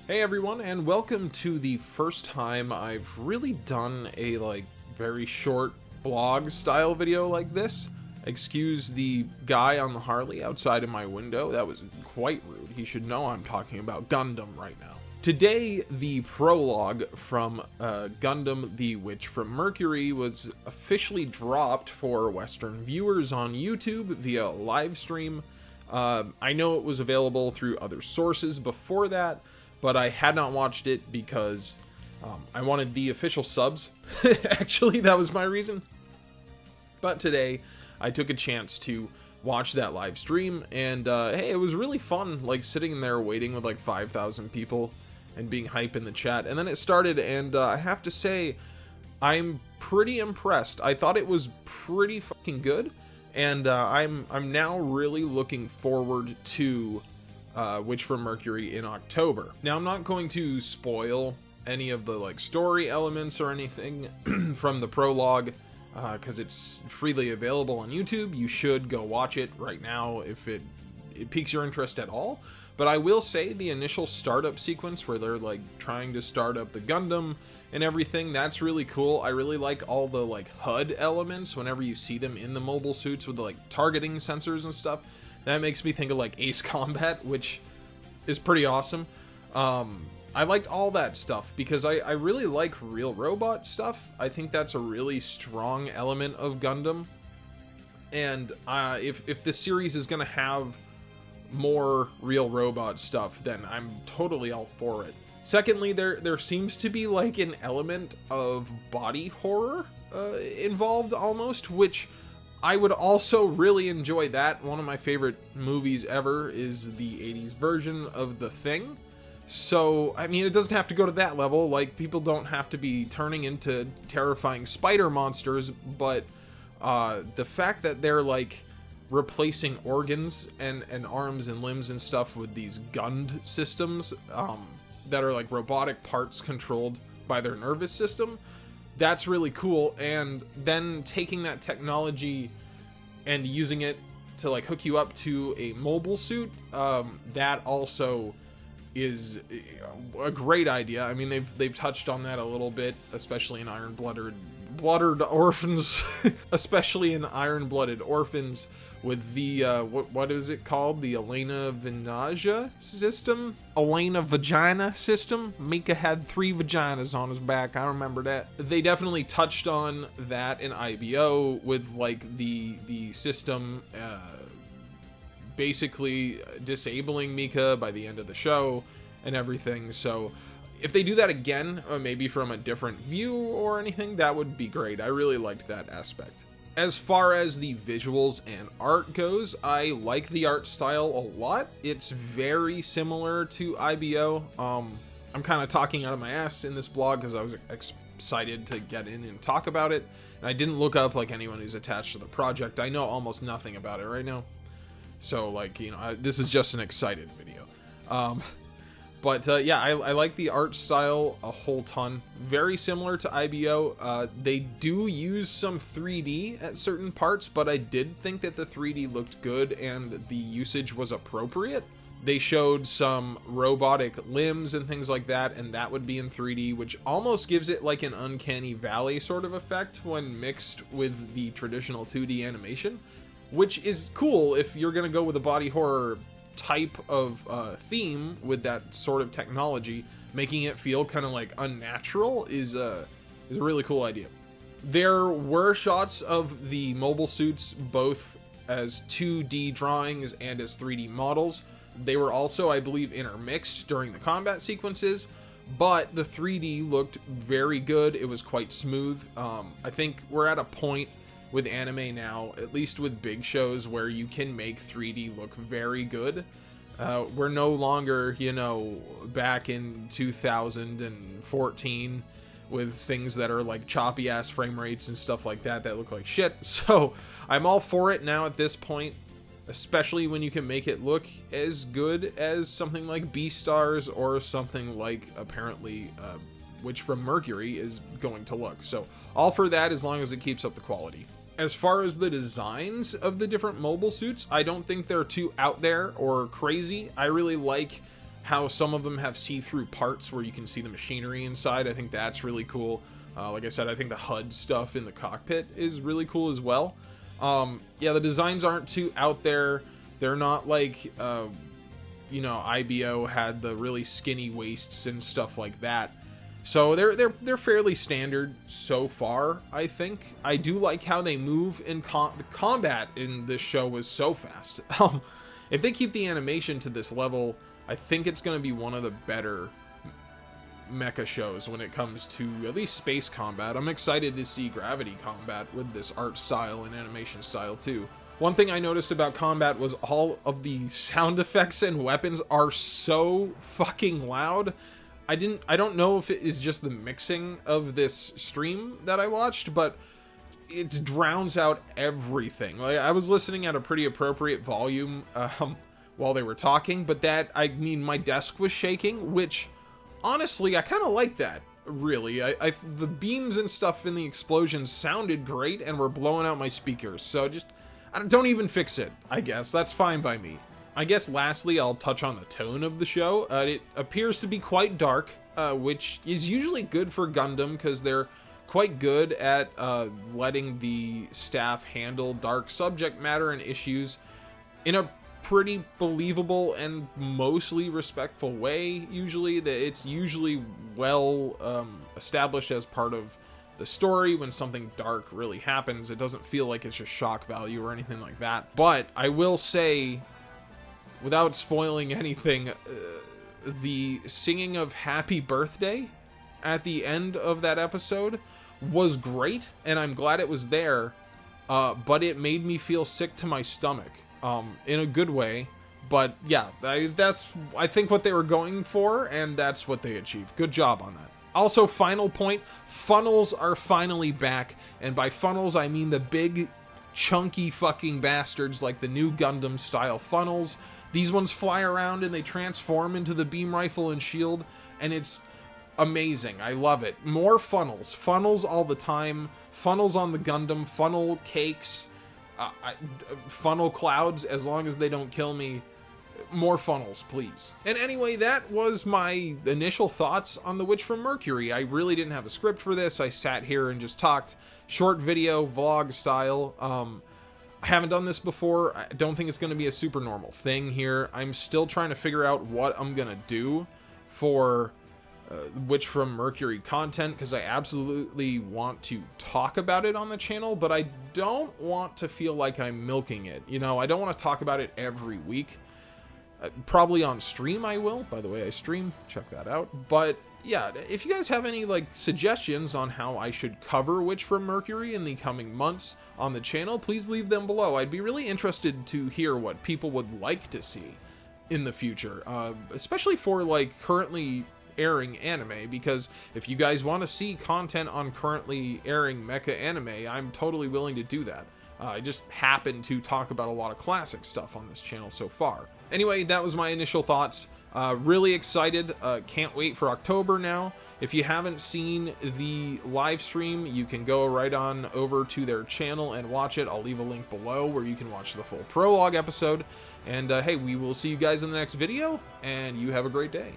Hey everyone, and welcome to the first time I've really done a very short blog style video like this. Excuse the guy on the Harley outside of my window, that was quite rude. He should know I'm talking about Gundam right now. Today, the prologue from Gundam the Witch from Mercury was officially dropped for Western viewers on YouTube via live stream. I know it was available through other sources before that, but I had not watched it because I wanted the official subs. Actually, that was my reason. But today, I took a chance to watch that live stream, and hey, it was really fun, sitting there waiting with 5,000 people and being hype in the chat. And then it started, and I have to say, I'm pretty impressed. I thought it was pretty fucking good, and I'm now really looking forward to Witch from Mercury in October. Now, I'm not going to spoil any of the story elements or anything from the prologue because it's freely available on YouTube. You should go watch it right now if it piques your interest at all. But I will say the initial startup sequence where they're trying to start up the Gundam and everything, that's really cool. I really like all the HUD elements whenever you see them in the mobile suits with the targeting sensors and stuff. That makes me think of Ace Combat, which is pretty awesome. I liked all that stuff because I really like real robot stuff. I think that's a really strong element of Gundam. And if this series is going to have more real robot stuff, then I'm totally all for it. Secondly, there seems to be an element of body horror involved almost, which I would also really enjoy that. One of my favorite movies ever is the 80s version of The Thing. So, I mean, it doesn't have to go to that level. People don't have to be turning into terrifying spider monsters, but the fact that they're replacing organs and arms and limbs and stuff with these Gund systems that are robotic parts controlled by their nervous system, that's really cool. And then taking that technology and using it to hook you up to a mobile suit, that also is a great idea. I mean, they've touched on that a little bit, especially in Iron-Blooded Orphans, especially in Iron-Blooded Orphans with the what is it called? The Elena Vagina system? Elena Vagina system? Mika had 3 vaginas on his back. I remember that. They definitely touched on that in IBO with the system basically disabling Mika by the end of the show and everything. So if they do that again, maybe from a different view or anything, that would be great. I really liked that aspect. As far as the visuals and art goes, I like the art style a lot. It's very similar to IBO. I'm kind of talking out of my ass in this blog because I was excited to get in and talk about it. And I didn't look up anyone who's attached to the project. I know almost nothing about it right now. So this is just an excited video. But yeah, I like the art style a whole ton. Very similar to IBO. They do use some 3D at certain parts, but I did think that the 3D looked good and the usage was appropriate. They showed some robotic limbs and things like that, and that would be in 3D, which almost gives it an uncanny valley sort of effect when mixed with the traditional 2D animation, which is cool if you're going to go with a body horror type of theme with that sort of technology. Making it feel kind of unnatural is a really cool idea. There were shots of the mobile suits both as 2D drawings and as 3D models. They were also, I believe, intermixed during the combat sequences, but the 3D looked very good. It was quite smooth. I think we're at a point with anime now, at least with big shows, where you can make 3D look very good. We're no longer, back in 2014 with things that are choppy ass frame rates and stuff like that look like shit. So I'm all for it now at this point, especially when you can make it look as good as something like Beastars or something apparently Witch from Mercury is going to look. So all for that as long as it keeps up the quality. As far as the designs of the different mobile suits, I don't think they're too out there or crazy. I really like how some of them have see-through parts where you can see the machinery inside. I think that's really cool. Like I said, I think the HUD stuff in the cockpit is really cool as well. Yeah, the designs aren't too out there. They're not like, you know, IBO had the really skinny waists and stuff like that. So they're fairly standard so far, I think. I do like how they move in the combat in this show was so fast. If they keep the animation to this level, I think it's going to be one of the better mecha shows when it comes to at least space combat. I'm excited to see gravity combat with this art style and animation style too. One thing I noticed about combat was all of the sound effects and weapons are so fucking loud. I don't know if it is just the mixing of this stream that I watched, but it drowns out everything. Like, I was listening at a pretty appropriate volume while they were talking, but I mean, my desk was shaking, which honestly, I kind of like that, really. The beams and stuff in the explosions sounded great and were blowing out my speakers, so just, don't even fix it, I guess. That's fine by me. I guess lastly, I'll touch on the tone of the show. It appears to be quite dark, which is usually good for Gundam, because they're quite good at letting the staff handle dark subject matter and issues in a pretty believable and mostly respectful way, usually. It's usually well established as part of the story. When something dark really happens, it doesn't feel like it's just shock value or anything like that. But I will say, without spoiling anything, the singing of Happy Birthday at the end of that episode was great, and I'm glad it was there, but it made me feel sick to my stomach, in a good way. But yeah, that's, I think, what they were going for, and that's what they achieved. Good job on that. Also, final point, funnels are finally back, and by funnels I mean the big chunky fucking bastards like the new Gundam style funnels. These ones fly around and they transform into the beam rifle and shield, and it's amazing. I love it. More funnels. Funnels all the time. Funnels on the Gundam. Funnel cakes. Funnel clouds, as long as they don't kill me. More funnels, please. And anyway, that was my initial thoughts on the Witch from Mercury. I really didn't have a script for this. I sat here and just talked short video, vlog style. I haven't done this before. I don't think it's going to be a super normal thing here. I'm still trying to figure out what I'm going to do for Witch from Mercury content, because I absolutely want to talk about it on the channel, but I don't want to feel like I'm milking it. You know, I don't want to talk about it every week. Probably on stream I will. By the way, I stream. Check that out. But yeah, if you guys have any like suggestions on how I should cover Witch from Mercury in the coming months on the channel, please leave them below. I'd be really interested to hear what people would like to see in the future, especially for like currently airing anime, because if you guys want to see content on currently airing mecha anime, I'm totally willing to do that. I just happen to talk about a lot of classic stuff on this channel so far. Anyway, that was my initial thoughts. Really excited. Can't wait for October now. If you haven't seen the live stream, you can go right on over to their channel and watch it. I'll leave a link below where you can watch the full prologue episode. And hey, we will see you guys in the next video, and you have a great day.